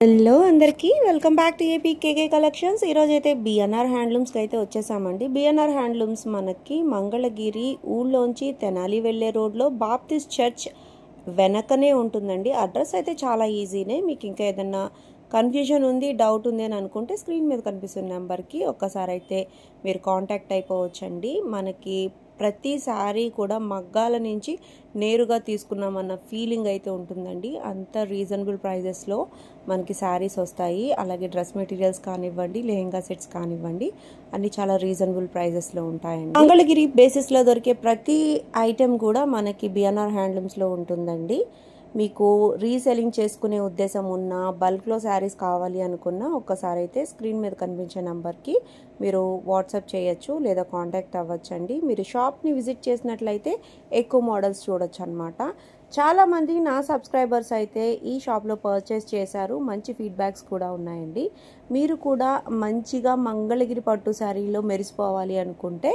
Hello అందరికీ welcome back to APKK collections. ఈరోజు అయితే బిఎన్ఆర్ హ్యాండ్లూమ్స్కి అయితే వచ్చేసామండి. బిఎన్ఆర్ హ్యాండ్లూమ్స్ మనకి మంగళగిరి ఊళ్ళోంచి తెనాలి వెళ్ళే రోడ్లో బాప్టిస్ట్ చర్చ్ వెనకనే ఉంటుందండి. అడ్రస్ అయితే చాలా ఈజీనే. మీకు ఇంకా ఏదన్నా కన్ఫ్యూజన్ ఉంది, డౌట్ ఉంది అని అనుకుంటే స్క్రీన్ మీద కనిపిస్తున్న నెంబర్కి ఒక్కసారి అయితే మీరు కాంటాక్ట్ అయిపోవచ్చండి. మనకి ప్రతి శారీ కూడా మగ్గాల నుంచి నేరుగా తీసుకున్నామన్న ఫీలింగ్ అయితే ఉంటుందండి. అంత రీజనబుల్ ప్రైజెస్లో మనకి శారీస్ వస్తాయి. అలాగే డ్రెస్ మెటీరియల్స్ కానివ్వండి, లెహెంగా సెట్స్ కానివ్వండి, అన్ని చాలా రీజనబుల్ ప్రైజెస్లో ఉంటాయండి. మంగళగిరి బేసిస్లో దొరికే ప్రతి ఐటెం కూడా మనకి బిఎన్ఆర్ హ్యాండ్లూమ్స్లో ఉంటుందండి. మీకు రీసెల్లింగ్ చేసుకునే ఉద్దేశం ఉన్నా, బల్క్లో శారీస్ కావాలి అనుకున్నా ఒక్కసారి అయితే స్క్రీన్ మీద కనిపించే నెంబర్కి మీరు వాట్సాప్ చేయొచ్చు లేదా కాంటాక్ట్ అవ్వచ్చండి. మీరు షాప్ని విజిట్ చేసినట్లయితే ఎక్కువ మోడల్స్ చూడొచ్చు అనమాట. చాలామంది నా సబ్స్క్రైబర్స్ అయితే ఈ షాప్లో పర్చేస్ చేశారు. మంచి ఫీడ్బ్యాక్స్ కూడా ఉన్నాయండి. మీరు కూడా మంచిగా మంగళగిరి పట్టు శారీలో మెరిసిపోవాలి అనుకుంటే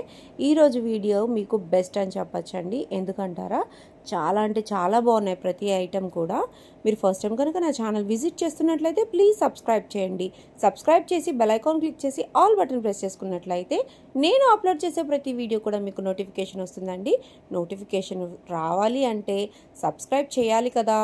ఈరోజు వీడియో మీకు బెస్ట్ అని చెప్పచ్చండి. ఎందుకంటారా, చాలా అంటే చాలా బాగున్నాయి ప్రతి ఐటెం కూడా. మీరు ఫస్ట్ టైం కనుక నా ఛానల్ విజిట్ చేస్తున్నట్లయితే ప్లీజ్ సబ్స్క్రైబ్ చేయండి. సబ్స్క్రైబ్ చేసి బెల్ ఐకాన్ క్లిక్ చేసి ఆల్ బటన్ ప్రెస్ చేసుకున్నట్లయితే నేను అప్లోడ్ చేసే ప్రతి వీడియో కూడా మీకు నోటిఫికేషన్ వస్తుందండి. నోటిఫికేషన్ రావాలి అంటే సబ్స్క్రైబ్ చేయాలి కదా.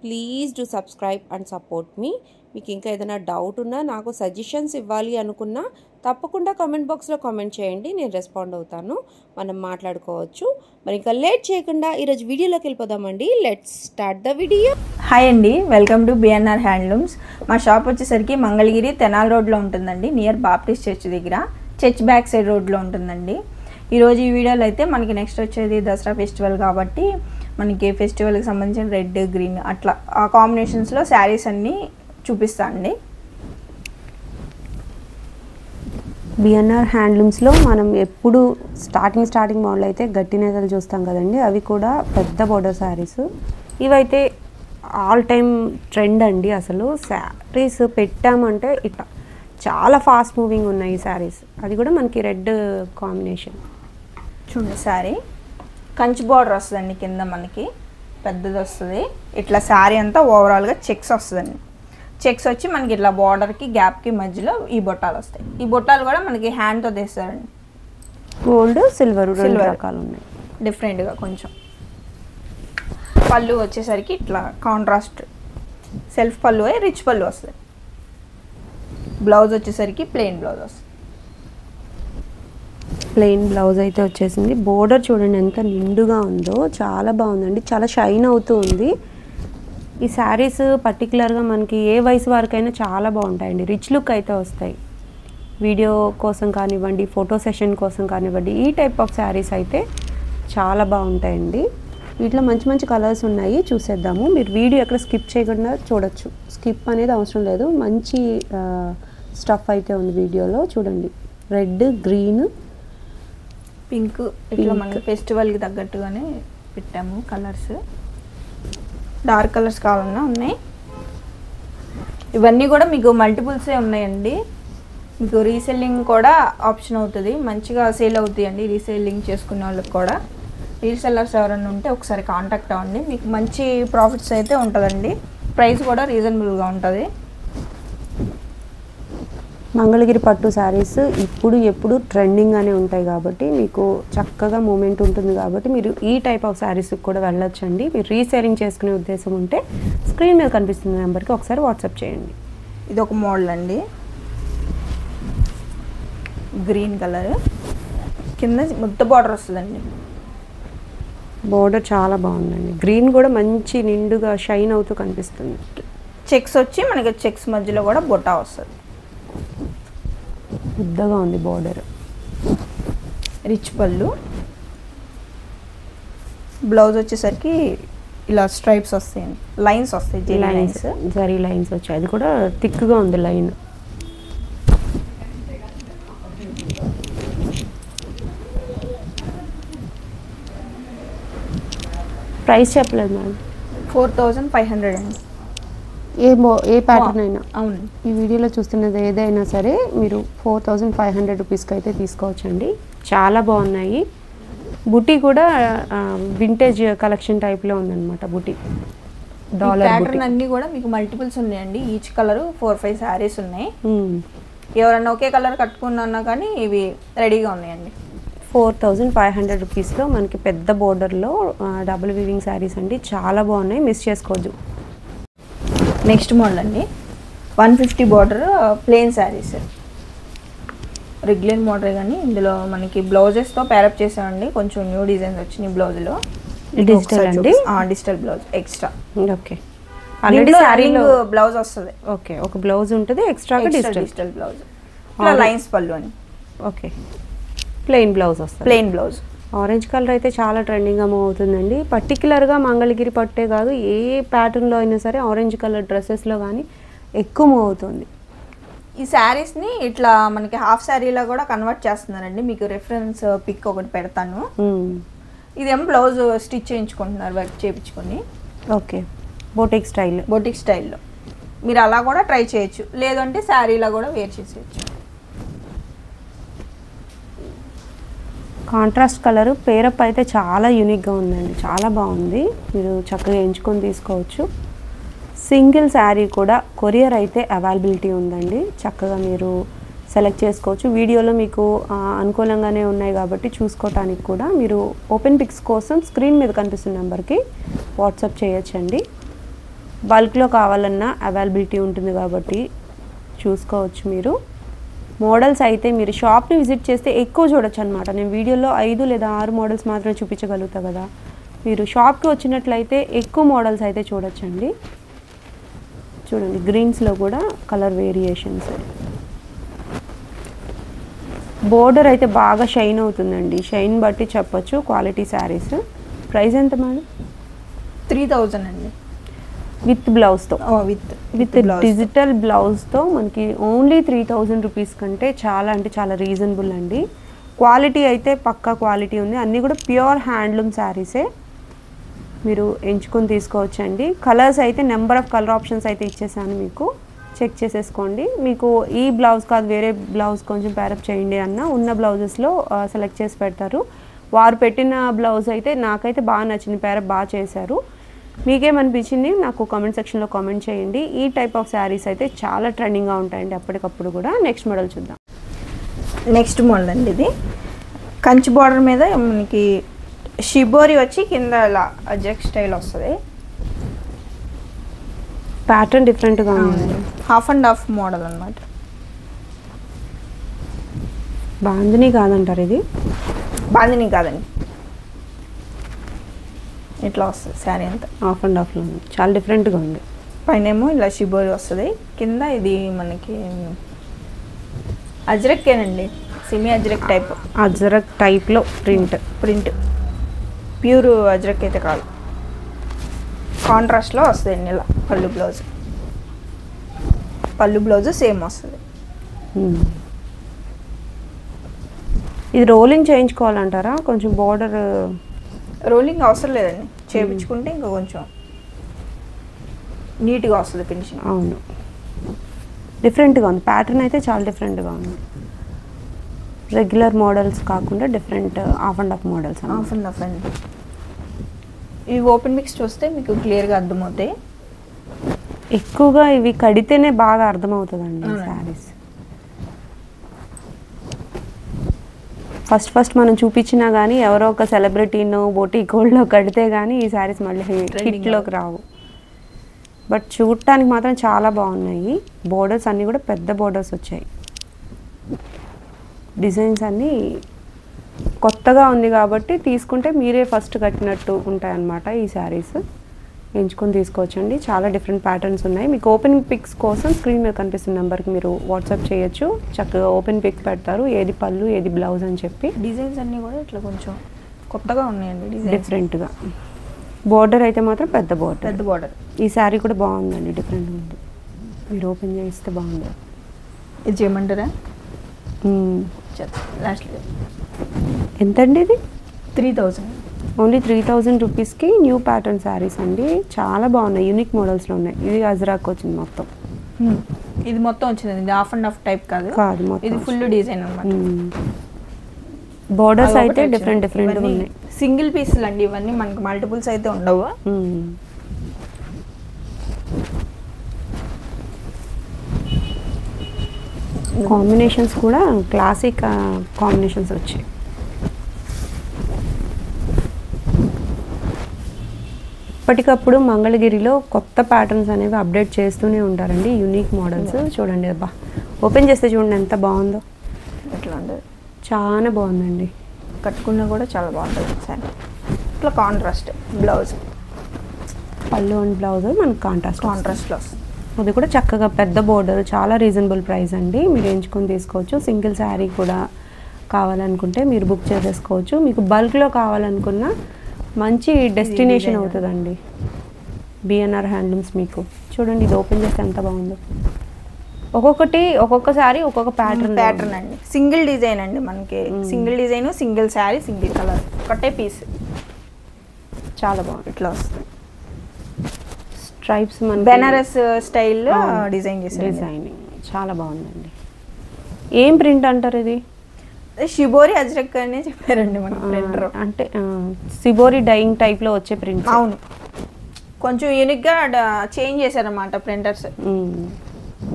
Please do subscribe and support me. మీకు ఇంకా ఏదైనా డౌట్ ఉన్నా, నాకు సజెషన్స్ ఇవ్వాలి అనుకున్నా తప్పకుండా కామెంట్ బాక్స్లో కామెంట్ చేయండి. నేను రెస్పాండ్ అవుతాను, మనం మాట్లాడుకోవచ్చు. మరి ఇంకా లేట్ చేయకుండా ఈరోజు వీడియోలోకి వెళ్ళిపోదామండి. Let's start the video. Hi అండి, వెల్కమ్ టు బిఎన్ఆర్ హ్యాండ్లూమ్స్. మా షాప్ వచ్చేసరికి మంగళగిరి తెనాలి రోడ్లో ఉంటుందండి, నియర్ బాప్టిస్ట్ చర్చ్ దగ్గర. చర్చ్ బ్యాక్ సైడ్ రోడ్లో ఉంటుందండి. ఈరోజు ఈ వీడియోలో అయితే మనకి నెక్స్ట్ వచ్చేది దసరా ఫెస్టివల్ కాబట్టి మనకి ఫెస్టివల్కి సంబంధించిన రెడ్, గ్రీన్ అట్లా ఆ కాంబినేషన్స్లో శారీస్ అన్నీ చూపిస్తా అండి. బిఎన్ఆర్ హ్యాండ్లూమ్స్లో మనం ఎప్పుడు స్టార్టింగ్ మోడల్ అయితే గట్టి నేతలు చూస్తాం కదండి. అవి కూడా పెద్ద బోర్డర్ శారీస్. ఇవైతే ఆల్ టైమ్ ట్రెండ్ అండి. అసలు శారీస్ పెట్టామంటే ఇట్లా చాలా ఫాస్ట్ మూవింగ్ ఉన్నాయి ఈ శారీస్. అది కూడా మనకి రెడ్ కాంబినేషన్. చూడండి, శారీ కంచి బార్డర్ వస్తుందండి, కింద మనకి పెద్దది వస్తుంది. ఇట్లా శారీ అంతా ఓవరాల్గా చెక్స్ వస్తుందండి. చెక్స్ వచ్చి మనకి ఇట్లా బార్డర్కి గ్యాప్కి మధ్యలో ఈ బొట్టాలు వస్తాయి. ఈ బొట్టాలు కూడా మనకి హ్యాండ్తో తీస్తారండి. గోల్డ్, సిల్వర్ రకాలు ఉన్నాయి డిఫరెంట్గా కొంచెం. పళ్ళు వచ్చేసరికి ఇట్లా కాంట్రాస్ట్ సెల్ఫ్ పళ్ళు, రిచ్ పళ్ళు వస్తుంది. బ్లౌజ్ వచ్చేసరికి ప్లెయిన్ బ్లౌజ్ వస్తుంది. ప్లెయిన్ బ్లౌజ్ అయితే వచ్చేసింది. బోర్డర్ చూడండి ఎంత నిండుగా ఉందో, చాలా బాగుందండి. చాలా షైన్ అవుతూ ఉంది. ఈ శారీస్ పర్టికులర్గా మనకి ఏ వయసు వారికైనా చాలా బాగుంటాయండి. రిచ్ లుక్ అయితే వస్తాయి. వీడియో కోసం కానివ్వండి, ఫోటో సెషన్ కోసం కానివ్వండి, ఈ టైప్ ఆఫ్ శారీస్ అయితే చాలా బాగుంటాయండి. వీటిలో మంచి మంచి కలర్స్ ఉన్నాయి, చూసేద్దాము. మీరు వీడియో ఎక్కడ స్కిప్ చేయకుండా చూడొచ్చు. స్కిప్ అనేది అవసరం లేదు. మంచి స్టఫ్ అయితే ఉంది వీడియోలో. చూడండి, రెడ్, గ్రీన్, పింక్ ఇట్లా మనకి ఫెస్టివల్కి తగ్గట్టుగానే పెట్టాము కలర్స్. డార్క్ కలర్స్ కావాలన్నా ఉన్నాయి. ఇవన్నీ కూడా మీకు మల్టిపుల్సే ఉన్నాయండి. మీకు రీసెల్లింగ్ కూడా ఆప్షన్ అవుతుంది. మంచిగా సేల్ అవుతాయండి రీసెల్లింగ్ చేసుకునే వాళ్ళకి కూడా. రీసెల్లర్స్ ఎవరైనా ఉంటే ఒకసారి కాంటాక్ట్ అవ్వండి. మీకు మంచి ప్రాఫిట్స్ అయితే ఉంటుందండి. ప్రైస్ కూడా రీజనబుల్గా ఉంటుంది. మంగళగిరి పట్టు శారీస్ ఇప్పుడు ఎప్పుడు ట్రెండింగ్గానే ఉంటాయి కాబట్టి మీకు చక్కగా మూమెంట్ ఉంటుంది. కాబట్టి మీరు ఈ టైప్ ఆఫ్ శారీస్కి కూడా వెళ్ళొచ్చండి. మీరు రీసేలింగ్ చేసుకునే ఉద్దేశం ఉంటే స్క్రీన్ మీద కనిపిస్తున్న నెంబర్కి ఒకసారి వాట్సాప్ చేయండి. ఇది ఒక మోడల్ అండి, గ్రీన్ కలర్, కింద ముద్ద బార్డర్ వస్తుందండి. బోర్డర్ చాలా బాగుందండి. గ్రీన్ కూడా మంచి నిండుగా షైన్ అవుతూ కనిపిస్తుంది. చెక్స్ వచ్చి మనకి చెక్స్ మధ్యలో కూడా బొట్టా వస్తుంది. పెద్దగా ఉంది బోర్డర్. రిచ్ పళ్ళు, బ్లౌజ్ వచ్చేసరికి ఇలా స్ట్రైప్స్ వస్తాయండి, లైన్స్ వస్తాయి, జరీ లైన్స్ వచ్చాయి. అది కూడా థిక్గా ఉంది లైన్. ప్రైస్ చెప్పలేదు మేడం. 4500 అండి. ఏ ప్యాటర్న్ అయినా. అవును, ఈ వీడియోలో చూస్తున్నది ఏదైనా సరే మీరు 4500 రూపీస్కి అయితే తీసుకోవచ్చండి. చాలా బాగున్నాయి. బుటీ కూడా వింటేజ్ కలెక్షన్ టైప్లో ఉందన్నమాట. బుటీ డాలర్ ప్యాటర్న్ అన్ని కూడా మీకు మల్టిపుల్స్ ఉన్నాయండి. ఈచ్ కలర్ 4-5 శారీస్ ఉన్నాయి. ఎవరన్నా ఒకే కలర్ కట్టుకున్నా కానీ ఇవి రెడీగా ఉన్నాయండి. 4500 రూపీస్లో మనకి పెద్ద బోర్డర్లో డబుల్ వీవింగ్ శారీస్ అండి, చాలా బాగున్నాయి, మిస్ చేసుకోవద్దు. నెక్స్ట్ మోడల్ అండి 150 border plain saris. Regular model కానీ ఇందులో మనకి బ్లౌజెస్తో ప్యారప్ చేసామండి. కొంచెం న్యూ డిజైన్స్ వచ్చినాయి బ్లౌజ్లో. డిజిటల్ అండి, digital blouse extra. Okay, already శారీలో బ్లౌజ్ వస్తుంది. ఓకే, ఒక బ్లౌజ్ ఉంటుంది ఎక్స్ట్రాగా డిజిటల్ బ్లౌజ్. లైన్స్ పళ్ళు అని. ఓకే, ప్లెయిన్ బ్లౌజ్ వస్తుంది. Plain blouse. ఆరెంజ్ కలర్ అయితే చాలా ట్రెండింగ్గా మూవ్ అవుతుందండి. పర్టికులర్గా మంగళగిరి పట్టే కాదు, ఏ ప్యాటర్న్లో అయినా సరే ఆరెంజ్ కలర్ డ్రెస్సెస్లో కానీ ఎక్కువ మూవ్ అవుతుంది. ఈ శారీస్ని ఇట్లా మనకి హాఫ్ శారీలా కూడా కన్వర్ట్ చేస్తున్నారండి. మీకు రెఫరెన్స్ పిక్ ఒకటి పెడతాను. ఇదేమో బ్లౌజ్ స్టిచ్ చేయించుకుంటున్నారు, వర్క్ చేయించుకొని. ఓకే, బొటిక్ స్టైల్లో మీరు అలా కూడా ట్రై చేయొచ్చు, లేదంటే శారీలా కూడా వేర్ చేసేయచ్చు. కాంట్రాస్ట్ కలర్ పేరప్ అయితే చాలా యూనిక్గా ఉందండి, చాలా బాగుంది. మీరు చక్కగా ఎంచుకొని తీసుకోవచ్చు. సింగిల్ శారీ కూడా కొరియర్ అయితే అవైలబిలిటీ ఉందండి, చక్కగా మీరు సెలెక్ట్ చేసుకోవచ్చు. వీడియోలో మీకు అనుకూలంగానే ఉన్నాయి కాబట్టి చూసుకోవటానికి కూడా మీరు ఓపెన్ పిక్స్ కోసం స్క్రీన్ మీద కనిపిస్తున్న నెంబర్కి వాట్సాప్ చేయొచ్చండి. బల్క్లో కావాలన్నా అవైలబిలిటీ ఉంటుంది కాబట్టి చూసుకోవచ్చు. మీరు మోడల్స్ అయితే మీరు షాప్ని విజిట్ చేస్తే ఎక్కువ చూడొచ్చు అనమాట. నేను వీడియోలో 5 లేదా 6 మోడల్స్ మాత్రమే చూపించగలుగుతా కదా, మీరు షాప్కి వచ్చినట్లయితే ఎక్కువ మోడల్స్ అయితే చూడొచ్చండి. చూడండి, గ్రీన్స్లో కూడా కలర్ వేరియేషన్స్. బోర్డర్ అయితే బాగా షైన్ అవుతుందండి, షైన్ బట్టి చెప్పొచ్చు క్వాలిటీ శారీస్. ప్రైస్ ఎంత మేడం? 3000 అండి, విత్ బ్లౌజ్తో. విత్ డిజిటల్ బ్లౌజ్తో మనకి ఓన్లీ 3000 రూపీస్ కంటే చాలా అంటే చాలా రీజనబుల్ అండి. క్వాలిటీ అయితే పక్కా క్వాలిటీ ఉంది, అన్నీ కూడా ప్యూర్ హ్యాండ్లూమ్ శారీసే. మీరు ఎంచుకొని తీసుకోవచ్చండి. కలర్స్ అయితే నెంబర్ ఆఫ్ కలర్ ఆప్షన్స్ అయితే ఇచ్చేసాను, మీకు చెక్ చేసేసుకోండి. మీకు ఈ బ్లౌజ్ కాదు వేరే బ్లౌజ్ కొంచెం ప్యారప్ చేయండి అన్న ఉన్న బ్లౌజెస్లో సెలెక్ట్ చేసి పెడతారు. వారు పెట్టిన బ్లౌజ్ అయితే నాకైతే బాగా నచ్చింది, ప్యారప్ బాగా చేశారు. మీకేమనిపించింది నాకు కామెంట్ సెక్షన్లో కామెంట్ చేయండి. ఈ టైప్ ఆఫ్ శారీస్ అయితే చాలా ట్రెండింగ్గా ఉంటాయండి అప్పటికప్పుడు కూడా. నెక్స్ట్ మోడల్ చూద్దాం. నెక్స్ట్ మోడల్ అండి ఇది కంచి బార్డర్ మీద మనకి షిబోరి వచ్చి కింద ఇలా అజెక్ స్టైల్ వస్తుంది. ప్యాటర్న్ డిఫరెంట్గా ఉంది, హాఫ్ అండ్ హాఫ్ మోడల్ అనమాట. బాందిని కాదంటారు ఇది? బాందిని కాదండి, ఇట్లా వస్తుంది శారీ అంతా హాఫ్ అండ్ హాఫ్లో ఉంది, చాలా డిఫరెంట్గా ఉంది. పైన ఏమో ఇలా షిబోరి వస్తుంది, కింద ఇది మనకి అజ్రక్కేనండి, సెమీ అజ్రక్ టైప్. అజ్రక్ టైప్లో ప్రింట్ ప్యూర్ అజ్రక్ అయితే కాదు, కాంట్రాస్ట్లో వస్తుంది. ఇలా పళ్ళు బ్లౌజ్ సేమ్ వస్తుంది. ఇది రోలింగ్ చేయించుకోవాలంటారా? కొంచెం బార్డర్ రోలింగ్ అవసరం లేదండి, చేయించుకుంటే ఇంకా కొంచెం నీట్గా వస్తుంది ఫినిషింగ్. అవును, డిఫరెంట్గా ఉంది, ప్యాటర్న్ అయితే చాలా డిఫరెంట్గా ఉంది. రెగ్యులర్ మోడల్స్ కాకుండా different half and half models. Half and half అండి. ఇవి ఓపెన్ మిక్స్ చూస్తే మీకు క్లియర్గా అర్థమవుతాయి. ఎక్కువగా ఇవి కడితేనే బాగా అర్థమవుతుందండి శారీస్. ఫస్ట్ మనం చూపించినా కానీ ఎవరో ఒక సెలబ్రిటీనో బొటికోల్లో కడితే కానీ ఈ శారీస్ మళ్ళీ హిట్లోకి రావు. బట్ చూడటానికి మాత్రం చాలా బాగున్నాయి. బోర్డర్స్ అన్నీ కూడా పెద్ద బోర్డర్స్ వచ్చాయి. డిజైన్స్ అన్నీ కొత్తగా ఉంది కాబట్టి తీసుకుంటే మీరే ఫస్ట్ కట్టినట్టు ఉంటాయన్నమాట. ఈ శారీస్ ఎంచుకొని తీసుకోవచ్చండి. చాలా డిఫరెంట్ ప్యాటర్న్స్ ఉన్నాయి. మీకు ఓపెన్ పిక్స్ కోసం స్క్రీన్ మీద కనిపిస్తున్న నెంబర్కి మీరు వాట్సాప్ చేయొచ్చు. చక్కగా ఓపెన్ పిక్స్ పెడతారు, ఏది పళ్ళు ఏది బ్లౌజ్ అని చెప్పి. డిజైన్స్ అన్నీ కూడా ఇట్లా కొంచెం కొత్తగా ఉన్నాయండి, డిఫరెంట్గా. బోర్డర్ అయితే మాత్రం పెద్ద బోర్డర్. ఈ శారీ కూడా బాగుందండి, డిఫరెంట్గా ఉంది. మీరు ఓపెన్ చేస్తే బాగుంది. ఇది చేయమంటారా? ఎంతండి ఇది? 3000. ఓన్లీ 3000 రూపీస్కి న్యూ ప్యాటర్న్ శారీస్ అండి. చాలా బాగున్నాయి, యూనిక్ మోడల్స్లో ఉన్నాయి. ఇది అజ్రాక్ వచ్చింది మొత్తం. ఇది మొత్తం వచ్చింది, ఇది హాఫ్ అండ్ హాఫ్ టైప్ కాదు, ఇది ఫుల్ డిజైన్ అన్నమాట. బోర్డర్స్ అయితే డిఫరెంట్గా ఉన్నాయి. సింగిల్ పీసులు అండి ఇవన్నీ, మనకు మల్టిపుల్స్ అయితే ఉండవు. కాంబినేషన్స్ కూడా క్లాసిక్ కాంబినేషన్స్ వచ్చాయి. ఎప్పటికప్పుడు మంగళగిరిలో కొత్త ప్యాటర్న్స్ అనేవి అప్డేట్ చేస్తూనే ఉంటారండి. యూనిక్ మోడల్స్ చూడండి. అబ్బా ఓపెన్ చేస్తే చూడండి ఎంత బాగుందో. ఇట్లా ఉండదు, చాలా బాగుందండి. కట్టుకున్నా కూడా చాలా బాగుంటుంది సారీ. ఇట్లా కాంట్రాస్ట్ బ్లౌజ్, పళ్ళు అండ్ బ్లౌజ్ మనకు కాంట్రాస్ట్లో వస్తుంది. అది కూడా చక్కగా పెద్ద బోర్డర్, చాలా రీజనబుల్ ప్రైస్ అండి. మీరు ఎంచుకొని తీసుకోవచ్చు. సింగిల్ శారీ కూడా కావాలనుకుంటే మీరు బుక్ చేసేసుకోవచ్చు. మీకు బల్క్లో కావాలనుకున్న మంచి డెస్టినేషన్ అవుతుందండి బిఎన్ఆర్ హ్యాండ్లూమ్స్. మీకు చూడండి ఇది ఓపెన్ చేస్తే ఎంత బాగుందో. ఒక్కొక్కసారి ఒక్కొక్క ప్యాటర్న్ అండి. సింగిల్ డిజైన్ అండి మనకి. Single design, single sari, single colour, ఒకటే పీస్. చాలా బాగుంది. ఇట్లా వస్తుంది స్ట్రైప్స్, మన బెనారస్ స్టైల్లో డిజైన్ చేశారు. డిజైనింగ్ చాలా బాగుందండి. ఏం ప్రింట్ అంటారు ఇది? షిబోరి అజ్రక్ అనే చెప్పారండి మన ప్రింటర్. అంటే సిబోరి డైయింగ్ టైప్లో వచ్చే ప్రింట్. అవును, కొంచెం యూనిక్గా చేంజ్ చేశారన్నమాట ప్రింటర్స్.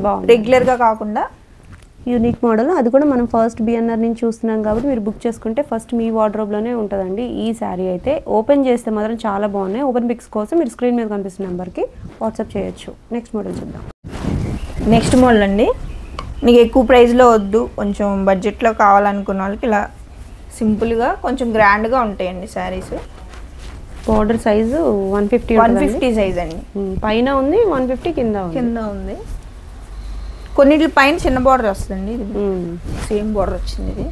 బాగుంది, రెగ్యులర్గా కాకుండా యూనిక్ మోడల్. అది కూడా మనం ఫస్ట్ బిఎన్ఆర్ నుంచి చూస్తున్నాం కాబట్టి మీరు బుక్ చేసుకుంటే ఫస్ట్ మీ వార్డ్రోబ్లోనే ఉంటుందండి ఈ శారీ అయితే. ఓపెన్ చేస్తే మాత్రం చాలా బాగున్నాయి. ఓపెన్ పిక్స్ కోసం మీరు స్క్రీన్ మీద కనిపిస్తున్న నెంబర్కి వాట్సాప్ చేయొచ్చు. నెక్స్ట్ మోడల్ చూద్దాం. నెక్స్ట్ మోడల్ అండి, మీకు ఎక్కువ ప్రైస్లో వద్దు, కొంచెం బడ్జెట్లో కావాలనుకున్న వాళ్ళకి ఇలా సింపుల్గా కొంచెం గ్రాండ్గా ఉంటాయండి శారీస్. బార్డర్ సైజు 150 సైజ్ అండి. పైన ఉంది, 150 కింద ఉంది. కొన్నిటి పైన చిన్న బార్డర్ వస్తుందండి. ఇది సేమ్ బార్డర్ వచ్చింది. ఇది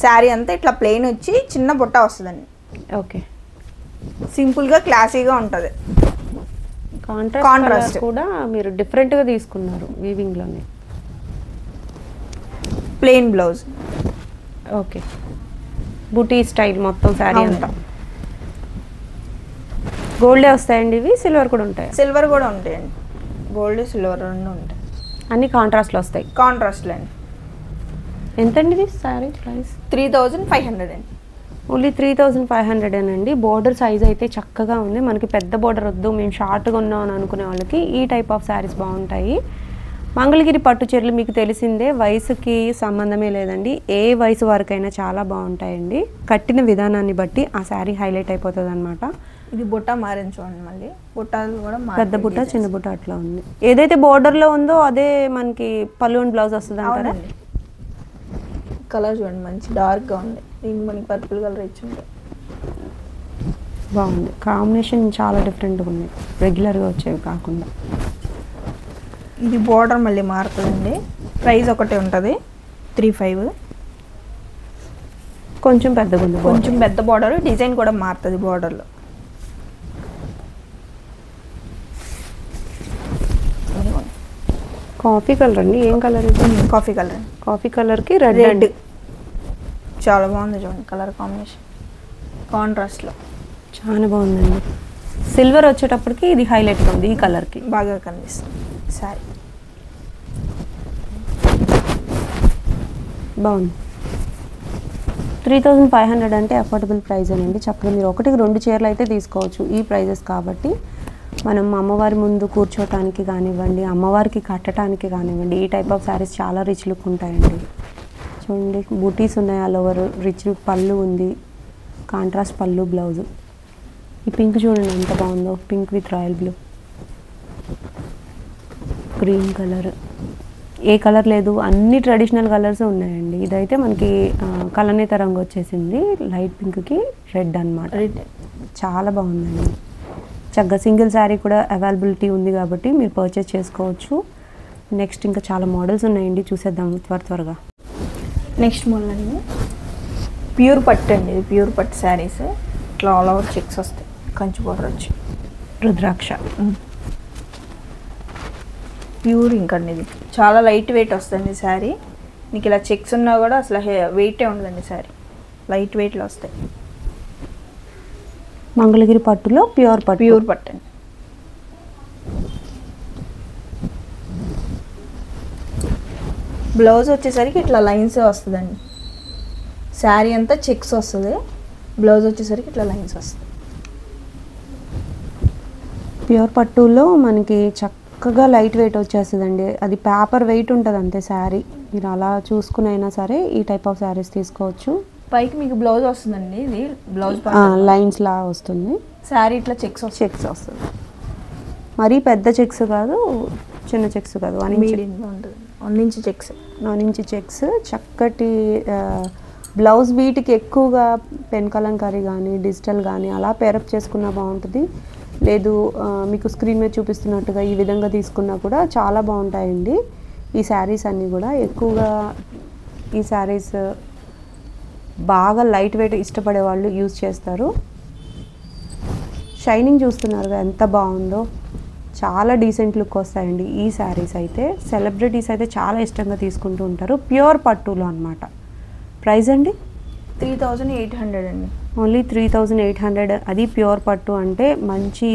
శారీ అంతా ఇట్లా ప్లెయిన్ వచ్చి చిన్న బుట్ట వస్తుందండి. ఓకే, సింపుల్గా క్లాసీగా ఉంటుంది. కాంట్రాస్ట్ కూడా మీరు డిఫరెంట్గా తీసుకున్నారు వీవింగ్లోనే. Plain blouse. ఓకే, బూటీ స్టైల్ మొత్తం శారీ అంతా. గోల్డే వస్తాయండి ఇవి? సిల్వర్ కూడా ఉంటాయి? సిల్వర్ కూడా ఉంటాయండి. గోల్డ్ సిల్వర్ రెండు ఉంటాయి. అన్ని కాంట్రాస్ట్లో వస్తాయి. కాంట్రాస్ట్లో అండి. ఎంతండి ఇది శారీ ప్రైస్? 3500 అండి. ఓన్లీ 3500 అండి. బోర్డర్ సైజ్ అయితే చక్కగా ఉంది. మనకి పెద్ద బోర్డర్ వద్దు, మేము షార్ట్గా ఉన్నాం అని అనుకునే వాళ్ళకి ఈ టైప్ ఆఫ్ శారీస్ బాగుంటాయి. మంగళగిరి పట్టు చీరలు మీకు తెలిసిందే, వయసుకి సంబంధమే లేదండి. ఏ వయసు వరకైనా చాలా బాగుంటాయండి. కట్టిన విధానాన్ని బట్టి ఆ శారీ హైలైట్ అయిపోతుంది అనమాట. ఇది బుట్ట మారింది చూడండి. మళ్ళీ బుట్టాలు కూడా పెద్ద బుట్ట, చిన్న బుట్ట అట్లా ఉంది. ఏదైతే బోర్డర్లో ఉందో అదే మనకి పళ్ళు అండ్ బ్లౌజ్ వస్తుంది అంటారా? కలర్ చూడండి మంచి డార్క్గా ఉంది. దీనికి మనకి పర్పుల్ కలర్ ఇచ్చింది. బాగుంది. కాంబినేషన్ చాలా డిఫరెంట్గా ఉంది, రెగ్యులర్గా వచ్చేవి కాకుండా. ఇది బోర్డర్ మళ్ళీ మారుతుందండి. ప్రైస్ ఒకటే ఉంటుంది 35. కొంచెం పెద్దగా ఉంది, కొంచెం పెద్ద బోర్డర్. డిజైన్ కూడా మారుతుంది బోర్డర్లో. కాఫీ కలర్ అండి. ఏం కలర్ ఇది? కాఫీ కలర్ అండి. కాఫీ కలర్కి రెడ్. చాలా బాగుంది చూడండి కలర్ కాంబినేషన్. కాంట్రాస్ట్లో చాలా బాగుందండి. సిల్వర్ వచ్చేటప్పటికి ఇది హైలైట్గా ఉంది. ఈ కలర్కి బాగా కనిపిస్తుంది సారీ. బాగుంది. 3500 అంటే అఫోర్డబుల్ ప్రైస్ అండి. చక్కగా మీరు 1-2 చీరలు అయితే తీసుకోవచ్చు ఈ ప్రైజెస్ కాబట్టి. మనం అమ్మవారి ముందు కూర్చోటానికి కానివ్వండి, అమ్మవారికి కట్టడానికి కానివ్వండి, ఈ టైప్ ఆఫ్ శారీస్ చాలా రిచ్ లుక్ ఉంటాయండి. చూడండి బూటీస్ ఉన్నాయి, ఆల్ ఓవర్ రిచ్ పళ్ళు ఉంది, కాంట్రాస్ట్ పళ్ళు బ్లౌజు. ఈ పింక్ చూడండి ఎంత బాగుందో, pink with royal blue, green colour. A colour లేదు, అన్ని ట్రెడిషనల్ కలర్స్ ఉన్నాయండి. ఇదైతే మనకి కలనేత రంగు వచ్చేసింది, లైట్ పింక్కి రెడ్ అనమాట. చాలా బాగుందండి. చక్కగా సింగిల్ శారీ కూడా అవైలబిలిటీ ఉంది కాబట్టి మీరు పర్చేస్ చేసుకోవచ్చు. నెక్స్ట్ ఇంకా చాలా మోడల్స్ ఉన్నాయండి, చూసేద్దాం త్వరగా. నెక్స్ట్ మోడల్ అండి ప్యూర్ పట్టు అండి. ఇది ప్యూర్ పట్టు శారీస్. ఇట్లా ఆల్ ఓవర్ చెక్స్ వస్తాయి, కంచి బోర్డర్ వచ్చి రుద్రాక్ష ప్యూర్. ఇంకండి ఇది చాలా లైట్ వెయిట్ వస్తుంది శారీ. మీకు ఇలా చెక్స్ ఉన్నా కూడా అసలు వెయిటే ఉండదండి శారీ, లైట్ వెయిట్లో వస్తాయి. మంగళగిరి పట్టులో ప్యూర్ పట్టు అండి. బ్లౌజ్ వచ్చేసరికి ఇట్లా లైన్స్ వస్తుందండి. శారీ అంతా చెక్స్ వస్తుంది, బ్లౌజ్ వచ్చేసరికి ఇట్లా లైన్స్ వస్తుంది. ప్యూర్ పట్టులో మనకి చక్కగా లైట్ వెయిట్ వచ్చేస్తుందండి. అది పేపర్ వెయిట్ ఉంటుంది అంతే శారీ. మీరు అలా చూసుకునైనా సరే ఈ టైప్ ఆఫ్ శారీస్ తీసుకోవచ్చు. పైకి మీకు బ్లౌజ్ వస్తుందండి, ఇది బ్లౌజ్ లైన్స్ లా వస్తుంది. శారీ ఇట్లా చెక్స్ వస్తుంది. మరీ పెద్ద చెక్స్ కాదు, చిన్న చెక్స్ కాదు, 1 ఇంచ్ చెక్స్. 1 inch checks. చక్కటి బ్లౌజ్ వీటికి ఎక్కువగా పెన్ కలంకారీ కానీ డిజిటల్ కానీ అలా పేరప్ చేసుకున్నా బాగుంటుంది. లేదు మీకు స్క్రీన్ మీద చూపిస్తున్నట్టుగా ఈ విధంగా తీసుకున్నా కూడా చాలా బాగుంటాయండి ఈ శారీస్ అన్నీ కూడా. ఎక్కువగా ఈ శారీస్ బాగా లైట్ వెయిట్ ఇష్టపడే వాళ్ళు యూజ్ చేస్తారు. షైనింగ్ చూస్తున్నారుగా ఎంత బాగుందో, చాలా డీసెంట్ లుక్ వస్తాయండి ఈ శారీస్ అయితే. సెలబ్రిటీస్ అయితే చాలా ఇష్టంగా తీసుకుంటూ ఉంటారు. ప్యూర్ పట్టులో అనమాట. ప్రైస్ అండి 3800 అండి. ఓన్లీ 3800. అది ప్యూర్ పట్టు అంటే మంచి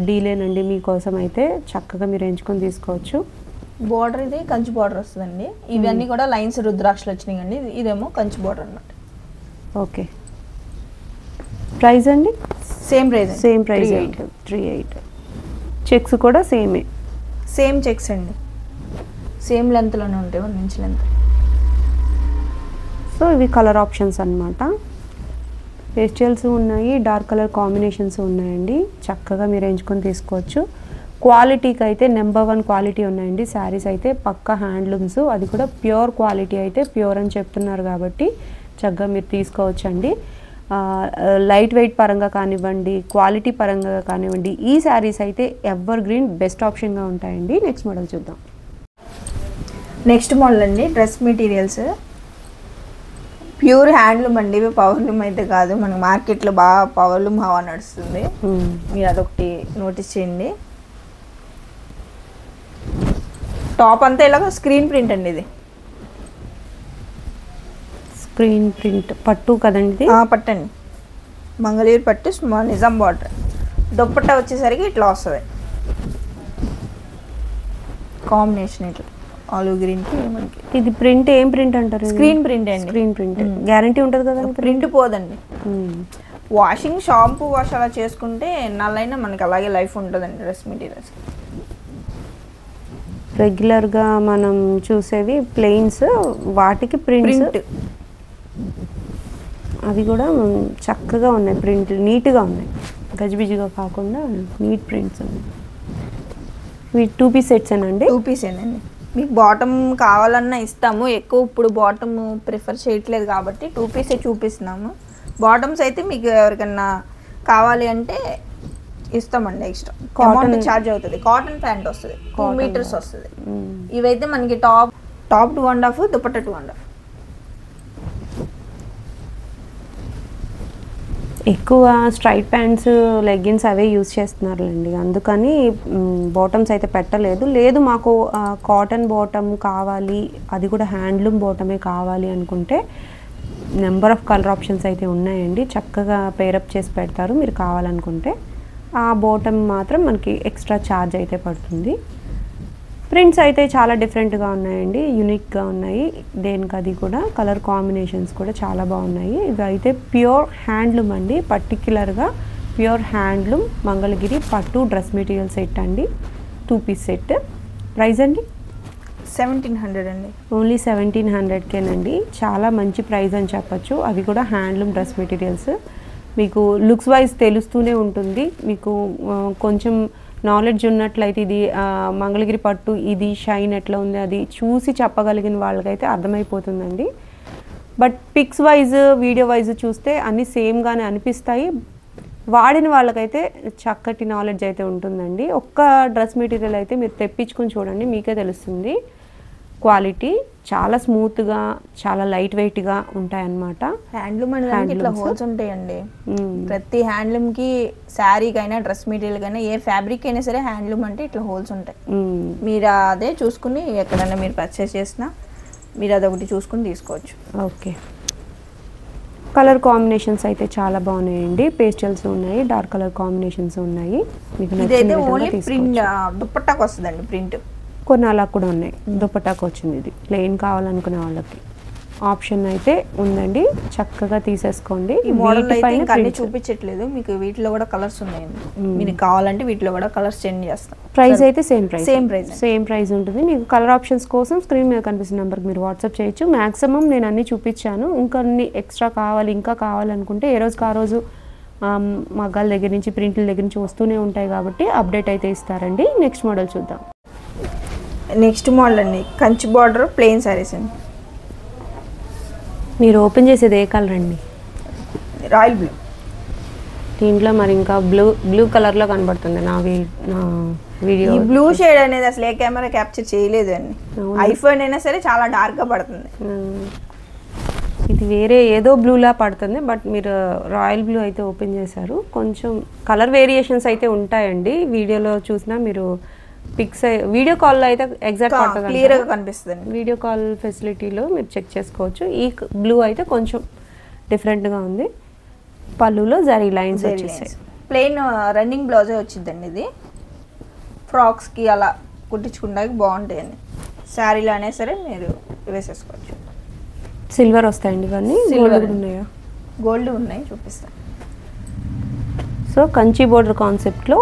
డీలేనండి మీకోసం అయితే. చక్కగా మీరు ఎంచుకొని తీసుకోవచ్చు. బార్డర్ ఇది కంచి బార్డర్ వస్తుందండి. ఇవన్నీ కూడా లైన్స్ రుద్రాక్షలు వచ్చినాయి అండి. ఇదేమో కంచి బార్డర్ అన్నమాట. ఓకే. ప్రైస్ అండి సేమ్ ప్రైస్. 38. చెక్స్ కూడా సేమ్ చెక్స్ అండి. సేమ్ లెంత్లోనే ఉంటాయి, 1 ఇంచ్ లెంత్. సో ఇవి కలర్ ఆప్షన్స్ అన్నమాట. పేస్టల్స్ ఉన్నాయి, డార్క్ కలర్ కాంబినేషన్స్ ఉన్నాయండి. చక్కగా మీరు ఎంచుకొని తీసుకోవచ్చు. క్వాలిటీకి అయితే నెంబర్ 1 క్వాలిటీ ఉన్నాయండి శారీస్ అయితే. పక్కా హ్యాండ్లూమ్స్, అది కూడా ప్యూర్ క్వాలిటీ అయితే. ప్యూర్ అని చెప్తున్నారు కాబట్టి చక్కగా మీరు తీసుకోవచ్చండి. లైట్ వెయిట్ పరంగా కానివ్వండి, క్వాలిటీ పరంగా కానివ్వండి, ఈ శారీస్ అయితే ఎవర్ గ్రీన్ బెస్ట్ ఆప్షన్గా ఉంటాయండి. నెక్స్ట్ మోడల్ చూద్దాం. నెక్స్ట్ మోడల్ అండి డ్రెస్ మెటీరియల్స్. ప్యూర్ హ్యాండ్లూమ్ అండి. ఇవి పవర్లూమ్ అయితే కాదు. మనకి మార్కెట్లో బాగా పవర్లూమ్ హవా నడుస్తుంది. మీరు అదొకటి నోటీస్ చేయండి. టాప్ అంతా ఇలాగ స్క్రీన్ ప్రింట్ అండి. ఇది స్క్రీన్ ప్రింట్ పట్టు కదండి. పట్టండి, మంగళగిరి పట్టు, స్మాల్ నిజాం బార్డర్. దుప్పట్టా వచ్చేసరికి ఇట్లా వస్తుంది కాంబినేషన్. ఇట్లా ఆలివ్ గ్రీన్ కి మనకి ఇది ప్రింట్ ఏం ప్రింట్ అంటారు? స్క్రీన్ ప్రింట్ అండి. స్క్రీన్ ప్రింట్ గ్యారంటీ ఉంటుంది కదా? ప్రింట్ పోదండి. వాషింగ్, షాంపూ వాష్ అలా చేసుకుంటే నల్లైనా మనకి అలాగే లైఫ్ ఉంటుందండి డ్రెస్ మెటీరియల్స్. రెగ్యులర్గా మనం చూసేవి ప్లెయిన్స్, వాటికి ప్రింట్. అవి కూడా చక్కగా ఉన్నాయి, ప్రింట్ నీట్గా ఉన్నాయి, గజిబిజిగా కాకుండా నీట్ ప్రింట్స్ ఉన్నాయి. ఇవి 2 పీస్ సెట్స్ అండి. 2 పీస్ అండి. మీకు బాటమ్ కావాలన్నా ఇస్తాము. ఎక్కువ ఇప్పుడు బాటమ్ ప్రిఫర్ చేయట్లేదు కాబట్టి 2 పీసే చూపిస్తున్నాము. బాటమ్స్ అయితే మీకు ఎవరికన్నా కావాలి అంటే ఇస్తామండి. ఎక్స్ట్రా అమౌంట్ ఛార్జ్ అవుతుంది. కాటన్ ప్యాంట్ వస్తుంది, 2 మీటర్స్ వస్తుంది. ఇవైతే మనకి టాప్ 2.5, దుపట్టా 2.5. ఎక్కువ స్ట్రైట్ ప్యాంట్స్, లెగ్గిన్స్ అవే యూజ్ చేస్తున్నారులేండి. అందుకని బాటమ్స్ అయితే పెట్టలేదు. లేదు మాకు కాటన్ బాటమ్ కావాలి, అది కూడా హ్యాండ్లూమ్ బాటమే కావాలి అనుకుంటే నెంబర్ ఆఫ్ కలర్ ఆప్షన్స్ అయితే ఉన్నాయండి. చక్కగా పేరప్ చేసి పెడతారు మీరు కావాలనుకుంటే. ఆ బాటమ్ మాత్రం మనకి ఎక్స్ట్రా ఛార్జ్ అయితే పడుతుంది. ప్రింట్స్ అయితే చాలా డిఫరెంట్గా ఉన్నాయండి, యూనిక్గా ఉన్నాయి. దేనికి అది కూడా కలర్ కాంబినేషన్స్ కూడా చాలా బాగున్నాయి. ఇవి అయితే ప్యూర్ హ్యాండ్లూమ్ అండి. పర్టిక్యులర్గా ప్యూర్ హ్యాండ్లూమ్ మంగళగిరి పట్టు డ్రెస్ మెటీరియల్ సెట్ అండి. 2 పీస్ సెట్. ప్రైస్ అండి 1700 అండి. ఓన్లీ 1700కేనండి. చాలా మంచి ప్రైస్ అని చెప్పచ్చు. అవి కూడా హ్యాండ్లూమ్ డ్రెస్ మెటీరియల్స్. మీకు లుక్స్ వైజ్ తెలుస్తూనే ఉంటుంది. మీకు కొంచెం నాలెడ్జ్ ఉన్నట్లయితే ఇది మంగళగిరి పట్టు, ఇది షైన్ ఎట్లా ఉంది అది చూసి చెప్పగలిగిన వాళ్ళకైతే అర్థమైపోతుందండి. But pics wise, video wise చూస్తే అన్నీ సేమ్గానే అనిపిస్తాయి. వాడిన వాళ్ళకైతే చక్కటి నాలెడ్జ్ అయితే ఉంటుందండి. ఒక్క డ్రెస్ మెటీరియల్ అయితే మీరు తెప్పించుకొని చూడండి, మీకే తెలుస్తుంది. క్వాలిటీ చాలా స్మూత్గా, చాలా లైట్ వెయిట్గా ఉంటాయన్నమాట. హ్యాండ్లూమ్ అంటే ఇట్లా హోల్స్ ఉంటాయండి. ప్రతి హ్యాండ్లూమ్కి, శారీకైనా, డ్రెస్ మెటీరియల్కైనా, ఏ ఫ్యాబ్రిక్ అయినా సరే హ్యాండ్లూమ్ అంటే ఇట్లా హోల్స్ ఉంటాయి. మీరు అదే చూసుకుని ఎక్కడైనా మీరు పర్చేస్ చేసినా మీరు అదొకటి చూసుకుని తీసుకోవచ్చు. ఓకే. కలర్ కాంబినేషన్స్ అయితే చాలా బాగున్నాయండి. పేస్టల్స్ ఉన్నాయి, డార్క్ కలర్ కాంబినేషన్స్ ఉన్నాయి. మీకు ఇదైతే ఓన్లీ ప్రింట్ దుప్పట్టాకు వస్తుందండి. ప్రింట్ కొన్ని అలా కూడా ఉన్నాయి. దుపట్టాకు వచ్చింది. ఇది ప్లెయిన్ కావాలనుకునే వాళ్ళకి ఆప్షన్ అయితే ఉందండి, చక్కగా తీసేసుకోండి. ఈ మోడల్ అయితే ఇంకా అన్ని చూపించట్లేదు మీకు, వీటిలో కూడా కలర్స్ ఉన్నాయండి, మీకు కావాలంటే వీటిలో కూడా కలర్స్ చేంజ్ చేస్తాం. ప్రైస్ అయితే సేమ్ ప్రైస్ ఉంటుంది. మీకు కలర్ ఆప్షన్స్ కోసం స్క్రీన్ మీద కనిపిస్తున్న నెంబర్కి మీరు వాట్సాప్ చేయొచ్చు. మ్యాక్సిమం నేను అన్ని చూపించాను, ఇంకా అన్ని ఎక్స్ట్రా ఇంకా కావాలనుకుంటే ఏ రోజుకి ఆ రోజు మగ్గాల దగ్గర నుంచి ప్రింట్ల దగ్గర నుంచి వస్తూనే ఉంటాయి కాబట్టి అప్డేట్ అయితే ఇస్తారండి. నెక్స్ట్ మోడల్ చూద్దాం. నెక్స్ట్ మోడల్ అండి కంచి బార్డర్ ప్లెయిన్ శారీస్ అండి. మీరు ఓపెన్ చేసేది ఏ కలర్ అండి? Royal blue. దీంట్లో మరి ఇంకా బ్లూ కలర్లో కనబడుతుంది నా వీడియో. ఈ బ్లూ షేడ్ అనేది అసలు ఏ కెమెరా క్యాప్చర్ చేయలేదు అండి, ఐఫోన్ అయినా సరే చాలా డార్క్గా పడుతుంది. ఇది వేరే ఏదో బ్లూలా పడుతుంది, బట్ మీరు రాయల్ బ్లూ అయితే ఓపెన్ చేశారు. కొంచెం కలర్ వేరియేషన్స్ అయితే ఉంటాయండి, వీడియోలో చూసినా మీరు పిక్స్ వీడియో కాల్లో అయితే ఎగ్జాక్ట్ పడుతుంది, క్లియర్గా కనిపిస్తుంది. వీడియో కాల్ ఫెసిలిటీలో మీరు చెక్ చేసుకోవచ్చు. ఈ బ్లూ అయితే కొంచెం డిఫరెంట్గా ఉంది. పళ్ళులో జరీ లైన్స్ వచ్చేసాయి. ప్లెయిన్ రన్నింగ్ బ్లౌజే వచ్చిందండి, ఇది ఫ్రాక్స్కి అలా కుట్టించుకోవడానికి బాగుంటాయండి. శారీలో అయినా సరే మీరు వేసేసుకోవచ్చు. సిల్వర్ వస్తాయండి ఇవన్నీ, గోల్డ్ ఉన్నాయా? గోల్డ్ ఉన్నాయి, చూపిస్తాను. సో కంచి బోర్డర్ కాన్సెప్ట్లో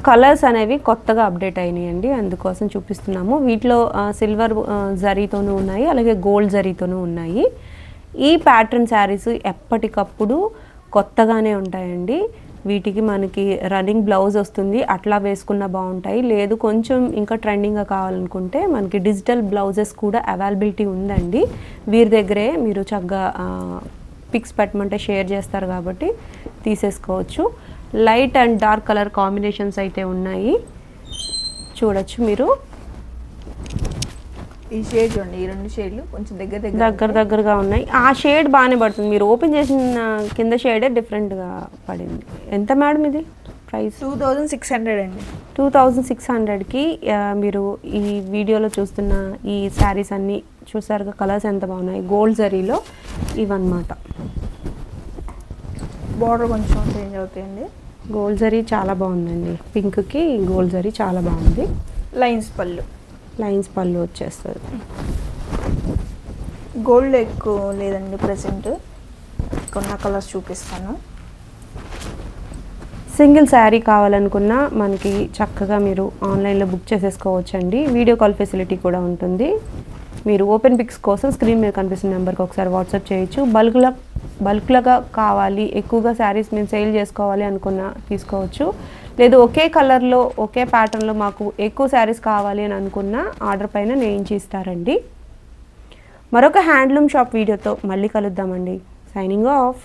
కలర్స్ అనేవి కొత్తగా అప్డేట్ అయినాయండి, అందుకోసం చూపిస్తున్నాము. వీటిలో సిల్వర్ జరీతోనూ ఉన్నాయి, అలాగే గోల్డ్ జరీతోనూ ఉన్నాయి. ఈ ప్యాటర్న్ శారీస్ ఎప్పటికప్పుడు కొత్తగానే ఉంటాయండి. వీటికి మనకి రన్నింగ్ బ్లౌజ్ వస్తుంది, అట్లా వేసుకున్న బాగుంటాయి. లేదు కొంచెం ఇంకా ట్రెండింగ్గా కావాలనుకుంటే మనకి డిజిటల్ బ్లౌజెస్ కూడా అవైలబిలిటీ ఉందండి. వీరి దగ్గరే మీరు చక్కగా పిక్స్ పెట్టమంటే షేర్ చేస్తారు కాబట్టి తీసేసుకోవచ్చు. Light and dark colour combinations అయితే ఉన్నాయి, చూడొచ్చు మీరు. ఈ షేడ్ చూడండి, ఈ రెండు షేడ్లు కొంచెం దగ్గరగా ఉన్నాయి. ఆ షేడ్ బాగానే పడుతుంది, మీరు ఓపెన్ చేసిన కింద షేడే డిఫరెంట్గా పడింది. ఎంత మేడం ఇది ప్రైస్? 2600 అండి. 2600కి మీరు ఈ వీడియోలో చూస్తున్న ఈ శారీస్ అన్నీ చూసారుగా, కలర్స్ ఎంత బాగున్నాయి. గోల్డ్ జరీలో ఇవన్నమాట. బార్డర్ కొంచెం చేంజ్ అవుతాయండి. గోల్డ్ జరీ చాలా బాగుందండి, పింక్కి గోల్డ్ జరీ చాలా బాగుంది. లైన్స్ పళ్ళు వచ్చేస్తుంది. గోల్డ్ ఎక్కువ లేదండి ప్రెసెంట్, కొన్న కలర్స్ చూపిస్తాను. సింగిల్ శారీ కావాలనుకున్నా మనకి చక్కగా మీరు ఆన్లైన్లో బుక్ చేసేసుకోవచ్చండి. వీడియో కాల్ ఫెసిలిటీ కూడా ఉంటుంది. మీరు ఓపెన్ పిక్స్ కోసం స్క్రీన్ మీద కనిపిస్తున్న నెంబర్కి ఒకసారి వాట్సాప్ చేయొచ్చు. బల్క్లుగా కావాలి, ఎక్కువగా శారీస్ మేము సేల్ చేసుకోవాలి అనుకున్నా తీసుకోవచ్చు. లేదు ఒకే కలర్లో ఒకే ప్యాటర్న్లో మాకు ఎక్కువ శారీస్ కావాలి అని అనుకున్న ఆర్డర్ పైన నేయించి ఇస్తారండి. మరొక హ్యాండ్లూమ్ షాప్ వీడియోతో మళ్ళీ కలుద్దామండి. Signing off.